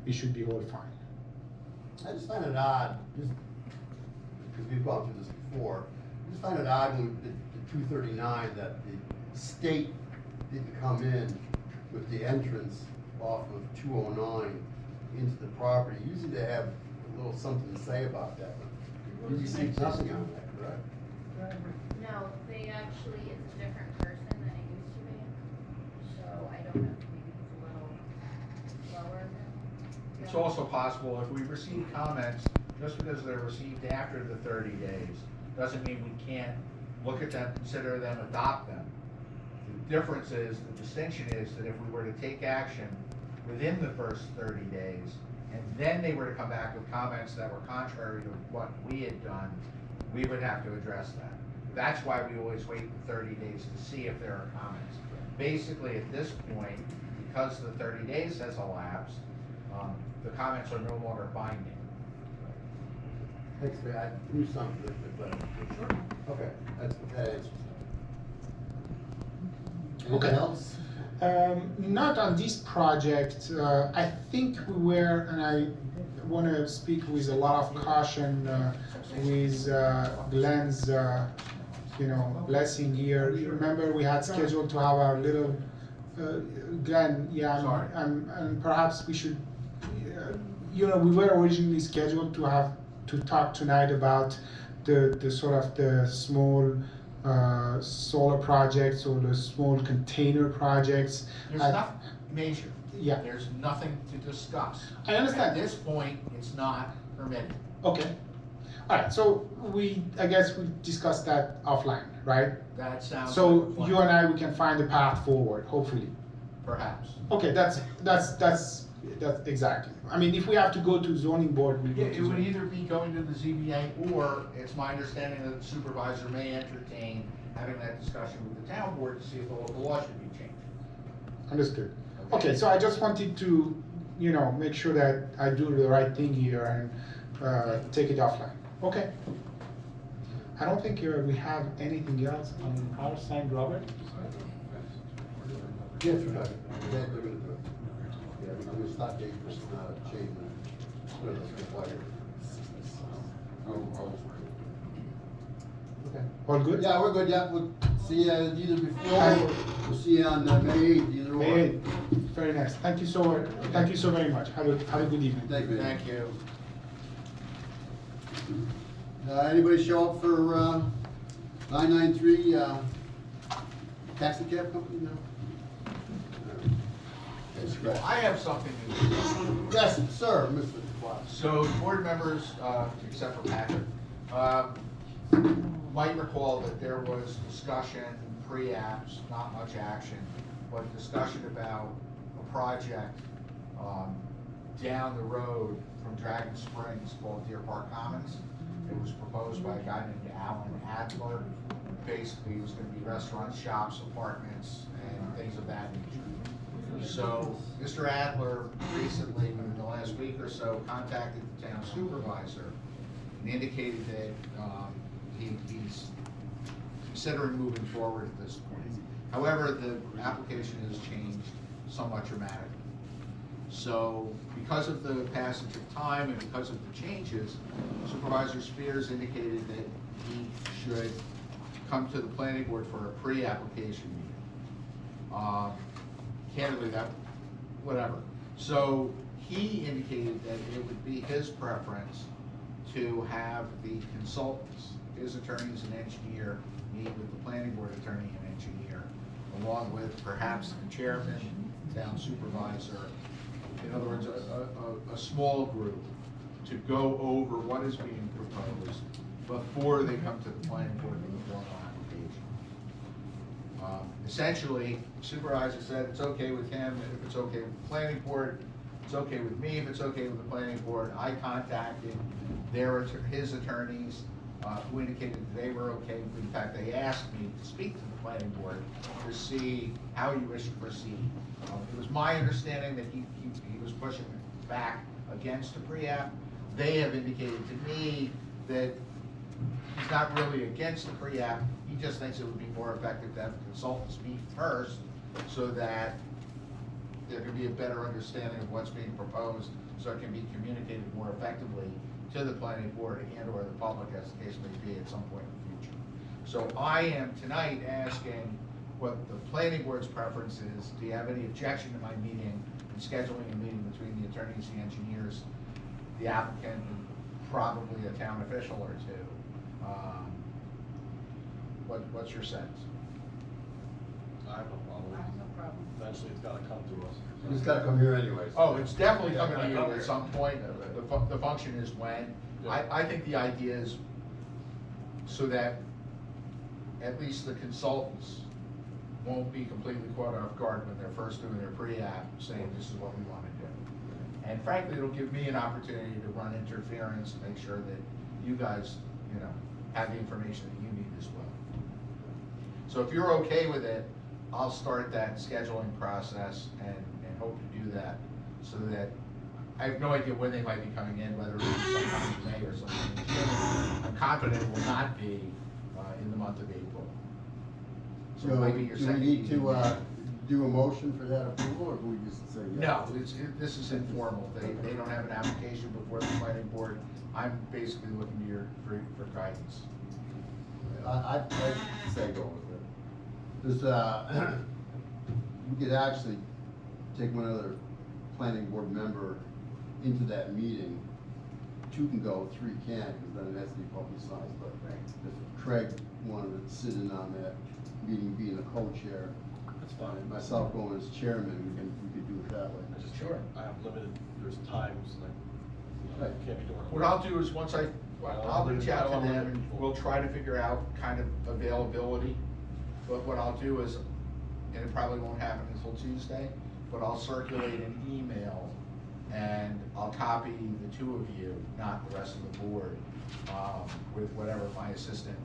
it should be all fine. I just find it odd, just because we've gone through this before, I just find it odd when the 239 that the state didn't come in with the entrance off of 209 into the property. Usually they have a little something to say about that, but you see nothing on that, correct? No, they actually, it's a different person than it used to be, so I don't know, maybe it's a little lower than. It's also possible if we receive comments, just because they're received after the 30 days, doesn't mean we can't look at them, consider them, adopt them. The difference is, the distinction is that if we were to take action within the first 30 days, and then they were to come back with comments that were contrary to what we had done, we would have to address that. That's why we always wait the 30 days to see if there are comments. Basically, at this point, because the 30 days has elapsed, the comments are no longer binding. Thanks, man. I knew something, but. Sure. Okay, that answers that. Anything else? Not on this project. I think we were, and I want to speak with a lot of caution with Glenn's, blessing here. You remember we had scheduled to have our little, Glenn, yeah, Sorry. and perhaps we should, we were originally scheduled to talk tonight about the sort of the small solar projects or the small container projects. There's nothing major. Yeah. There's nothing to discuss. I understand. At this point, it's not permitted. Okay. All right. So I guess we discussed that offline, right? That sounds So like a plan. you and I, we can find a path forward, hopefully. Perhaps. Okay. That's exactly. I mean, if we have to go to zoning board, we Yeah, go it to would zoning. either be going to the ZBA, or it's my understanding that the supervisor may entertain having that discussion with the town board to see if the local law should be changed. Understood. Okay. So I just wanted to, make sure that I do the right thing here and take it offline. Okay. I don't think we have anything else on our side, Robert. Yes, we're talking. Yeah, they're gonna do it. Yeah, I'm gonna stop date for some chain wire. Okay. All good? Yeah, we're good, yeah, we'll see you either before, or we'll see you on May 8th, either or. Hey, very nice. Thank you so very much. Have a good evening. Thank you. Thank you. Anybody show up for 993 taxi cab company now? That's great. I have something to do. Yes, sir, Mr. Dubois. So board members, except for Patrick, might recall that there was discussion, pre-apps, not much action, but discussion about a project down the road from Dragon Springs called Deerpark Commons. It was proposed by a guy named Alan Adler. Basically, it was going to be restaurants, shops, apartments, and things of that nature. So Mr. Adler recently, in the last week or so, contacted the town supervisor and indicated that he's considering moving forward at this point. However, the application has changed somewhat dramatically. So because of the passage of time and because of the changes, Supervisor Spears indicated that he should come to the planning board for a pre-application meeting. Candidly, whatever. So he indicated that it would be his preference to have the consultants, his attorneys and engineer, meet with the planning board attorney and engineer, along with perhaps the chairman, town supervisor. In other words, a small group to go over what is being proposed before they come to the planning board with a formal application. Essentially, the supervisor said it's okay with him if it's okay with the planning board, it's okay with me if it's okay with the planning board. I contacted his attorneys who indicated that they were okay. In fact, they asked me to speak to the planning board to see how he wished to proceed. It was my understanding that he was pushing back against a pre-app. They have indicated to me that he's not really against the pre-app. He just thinks it would be more effective to have consultants meet first so that there can be a better understanding of what's being proposed, so it can be communicated more effectively to the planning board and or the public, as the case may be, at some point in the future. So I am tonight asking what the planning board's preference is. Do you have any objection to my meeting and scheduling a meeting between the attorneys, the engineers, the applicant, and probably a town official or two? What's your sense? I have no problem. I have no problem. Eventually, it's gotta come to us. It's gotta come here anyways. Oh, it's definitely Yeah, coming to you come at here. some point. The function is when. Yeah. I think the idea is so that at least the consultants won't be completely caught off guard when they're first doing their pre-app, saying this is what we want to do. And frankly, it'll give me an opportunity to run interference and make sure that you guys, have the information that you need as well. So if you're okay with it, I'll start that scheduling process and hope to do that, so that I have no idea when they might be coming in, whether it's sometime in May or sometime in June. I'm confident it will not be in the month of April. So it might be your Do we second need meeting. to, do a motion for that approval, or do we just say yes? No, this is informal. They don't have an application before the planning board. I'm basically looking to for guidance. I'd say go with it. There's, we could actually take one other planning board member into that meeting. 2 can go, 3 can't, because then it has to be publicized, but if Craig wanted to sit in on that meeting, being the co-chair, That's fine. and myself going as chairman, we could do it that way. I just, Sure. I have limited, there's times, like, Right. can't be doing it. What I'll do is once I'll reach out to them and we'll try to figure out kind of availability. But what I'll do is, and it probably won't happen until Tuesday, but I'll circulate an email and I'll copy the 2 of you, not the rest of the board, with whatever my assistant.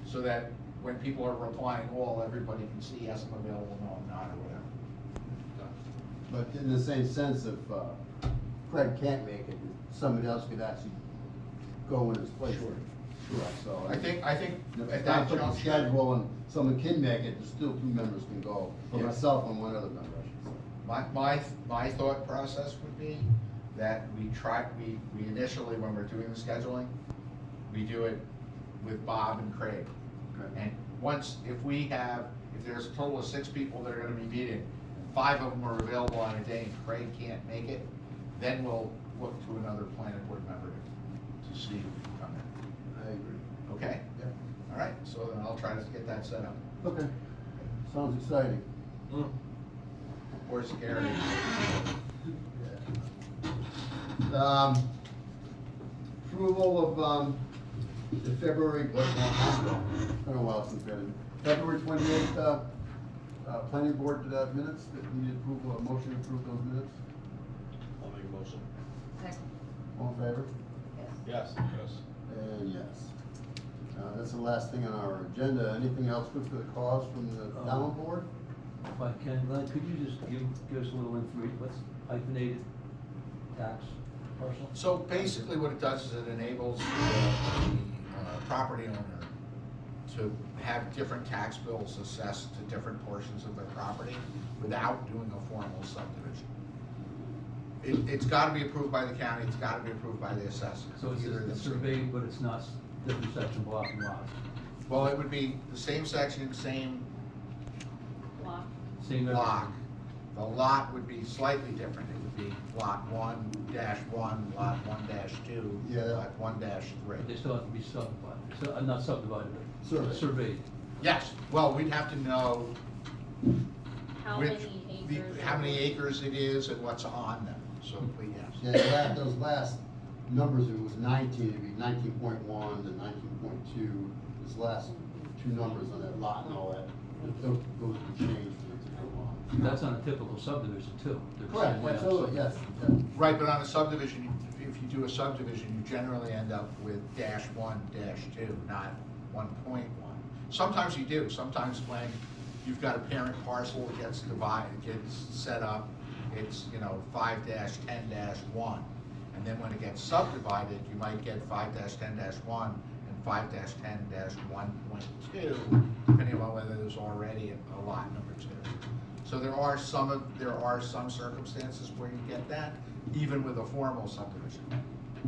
So that when people are replying all, everybody can see, yes, I'm available, no, I'm not, or whatever. But in the same sense, if Craig can't make it, somebody else could actually go in his place. Sure. Sure, so. I think If at I that put the juncture. schedule and someone can make it, there's still 2 members can go, for Yeah. myself and 1 other member, I should say. My thought process would be that we initially, when we're doing the scheduling, we do it with Bob and Craig. Okay. And if there's a total of 6 people that are gonna be meeting, 5 of them are available on a day and Craig can't make it, then we'll look to another planning board member to see who can come in. I agree. Okay? Yeah. All right, so then I'll try to get that set up. Okay, sounds exciting. Or scary. Approval of, the February, been a while since we had it. February 28th, planning board minutes, that needed approval, a motion to approve those minutes. I'll make a motion. Second. All in favor? Yes. Yes. And yes. That's the last thing on our agenda. Anything else good for the cause from the town board? If I can, Glenn, could you just give us a little information, what's hyphenated tax parcel? So basically what it does is it enables the property owner to have different tax bills assessed to different portions of their property without doing a formal subdivision. It's gotta be approved by the county, it's gotta be approved by the assessor. So it's Either of a them. survey, but it's not different section block and lot, Well, it would be the same section, same Block. same everything. block. The lot would be slightly different. It would be lot 1-1, lot 1-2, Yeah. lot 1-3. But they still have to be subdivided, so, not subdivided, but Surveyed. surveyed. Yes, well, we'd have to know How which, many acres? how many acres it is and what's on them, so, Yeah, yes. those last numbers, it was 19, it'd be 19.1 to 19.2. Those last 2 numbers on that lot and all that, those would change for the different lots. That's on a typical subdivision too. They're Correct, saying that, absolutely, so- yes. Yeah. Right, but on a subdivision, if you do a subdivision, you generally end up with -1, -2, not 1.1. Sometimes you do, sometimes when you've got a parent parcel that gets divided, gets set up, it's, 5-10-1. And then when it gets subdivided, you might get 5-10-1 and 5-10-1.2, depending on whether there's already a lot number 2. So there are some circumstances where you get that, even with a formal subdivision,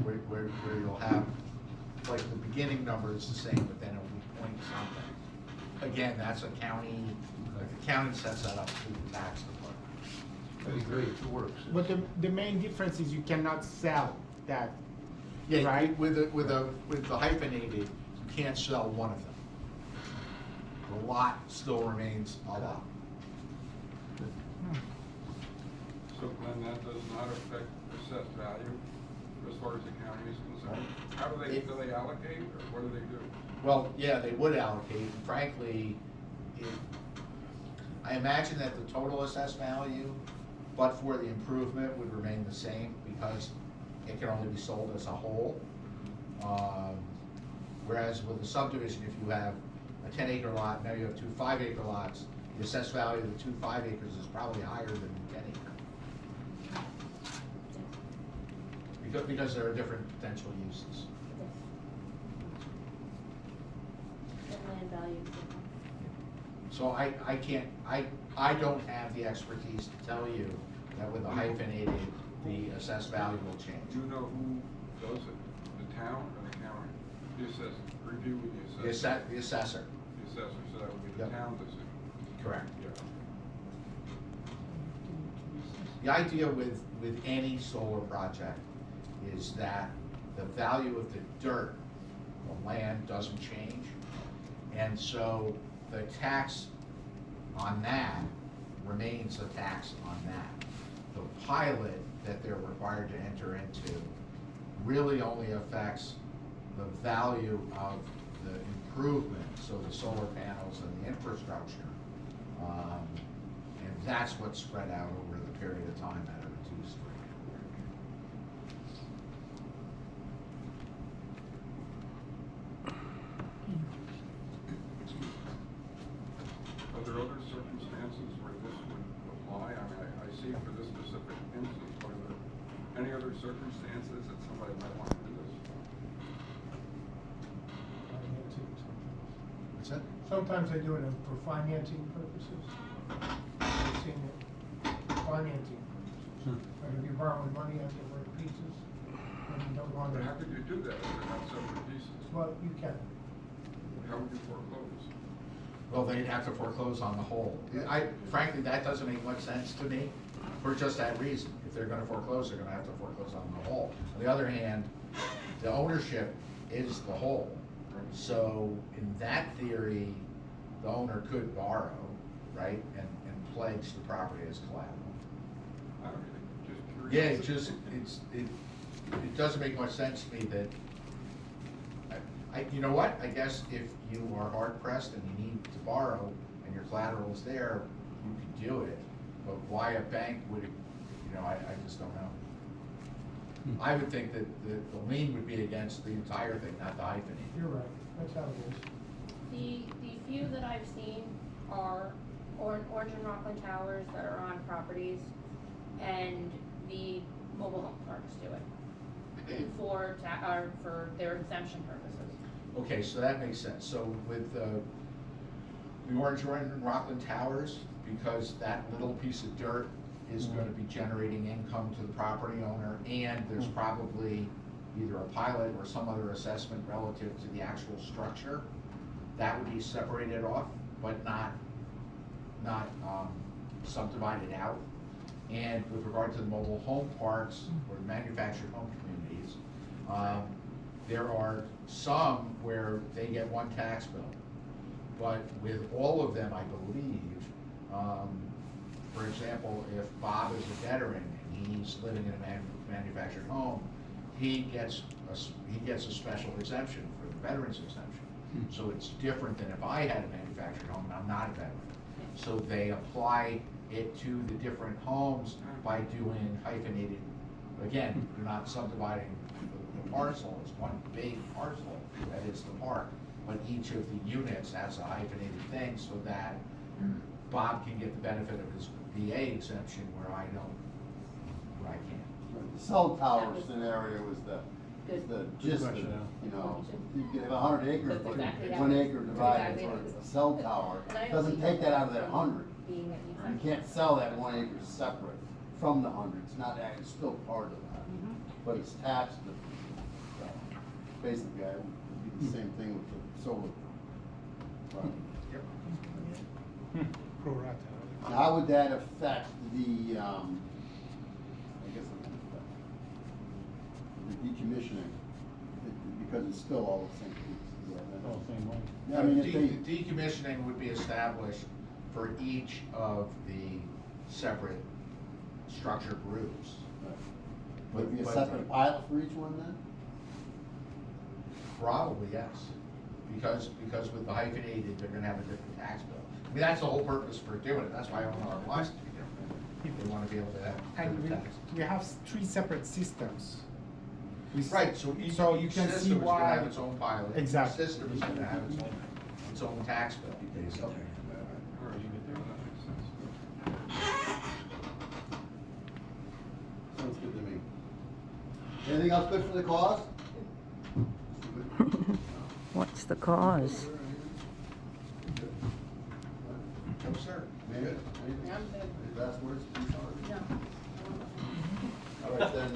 where you'll have, like, the beginning number is the same, but then it'll be point something. Again, that's a county, like, the county sets that up through the tax department. That'd be great if it works. But the main difference is you cannot sell that. Yeah, Right. with the hyphenated, you can't sell one of them. The lot still remains a lot. So Glenn, that does not affect assessed value as far as the county is concerned? How do they allocate, or what do they do? Well, yeah, they would allocate, frankly, I imagine that the total assessed value, but for the improvement, would remain the same, because it can only be sold as a whole. Whereas with a subdivision, if you have a 10-acre lot, now you have 2 5-acre lots, the assessed value of the 2 5 acres is probably higher than the 10 acre. Because there are different potential uses. The land value. So I don't have the expertise to tell you that with a hyphenated, the assessed value will change. Do you know who does it, the town or the county? The assessor, reviewing the assessor? The assessor, The assessor, so that would be the Yep. town decision. correct. Yeah. The idea with any solar project is that the value of the dirt, the land, doesn't change. And so the tax on that remains a tax on that. The pilot that they're required to enter into really only affects the value of the improvement, so the solar panels and the infrastructure. And that's what's spread out over the period of time at a reduced rate. Are there other circumstances where this would apply? I mean, I see for this specific instance, but are there any other circumstances that somebody might want to do this? What's that? Sometimes they do it for financing purposes. I've seen it, financing purposes. Like if you're borrowing money on different pieces, and you don't want But to, how could you do that if they're not separate pieces? well, you can. How would you foreclose? Well, they'd have to foreclose on the whole. Frankly, that doesn't make much sense to me for just that reason. If they're gonna foreclose, they're gonna have to foreclose on the whole. On the other hand, the ownership is the whole. So in that theory, the owner could borrow, right, and pledge the property as collateral. I don't know, just Yeah, curiosity. it doesn't make much sense to me that, you know what, I guess if you are hard pressed and you need to borrow and your collateral is there, you can do it, but why a bank would, I just don't know. I would think that the lien would be against the entire thing, not the hyphenate. You're right, that's how it is. The few that I've seen are Orange and Rockland Towers that are on properties, and the mobile home parks do it for their exemption purposes. Okay, so that makes sense. So with the Orange and Rockland Towers, because that little piece of dirt is gonna be generating income to the property owner, and there's probably either a pilot or some other assessment relative to the actual structure, that would be separated off, but not subdivided out. And with regard to the mobile home parks or manufactured home communities, there are some where they get one tax bill. But with all of them, I believe, for example, if Bob is a veteran and he's living in a manufactured home, he gets a special exemption for the veteran's exemption. So it's different than if I had a manufactured home and I'm not a veteran. So they apply it to the different homes by doing hyphenated, again, you're not subdividing the parcel, it's one big parcel, that is the park. But each of the units has a hyphenated thing so that Bob can get the benefit of his VA exemption where I can't. The cell tower scenario is the gist of, question. you can have 100 acres, That's but exactly how 1 it is. acre divided Exactly. for a cell tower, And I doesn't only take that know out of that from 100. being that you You can't sell that 1 acre separate from the 100, it's not, it's still part of that, but it's taxed, basically, it would be the same thing with the solar. Right. Pro rata. Now, how would that affect the, I guess it would affect the decommissioning, because it's still all the same piece? All the same way. Yeah, I mean, if they, Decommissioning would be established for each of the separate structure groups. would it be a But- separate pilot for each one then? Probably, yes, because with the hyphenated, they're gonna have a different tax bill. I mean, that's the whole purpose for doing it, that's why I want our laws to be different. They wanna be able to have And different tax. we have 3 separate systems. Right, so each So you can see system is gonna have why. its own pilot. Exactly. Each system is gonna have its own tax bill. So, That makes sense. Sounds good to me. Anything else good for the cause? What's the cause? no, sir. Maybe? I'm good. Any last words? No. All right, then,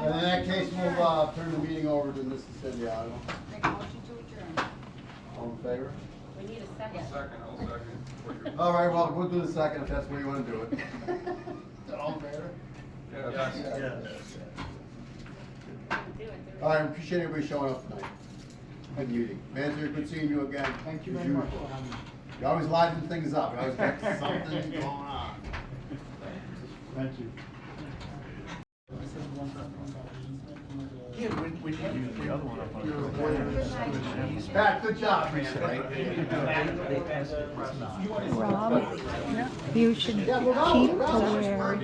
and in that case, we'll, turn the meeting over to Mrs. Cindy. Make a motion to adjourn. All in favor? We need a second. I'll second. All right, well, we'll do the second if that's where you wanna do it. All in favor? Yes. Do it, do it. All right, appreciate everybody showing up tonight. Good meeting. Manager, good seeing you again. Thank you as very much usual. for having me. You always liven things up, you always got something going on. Thank you. Yeah, when you, the other one, Pat, good job, man. Rob, you should keep Yeah, we're on, to we're on. where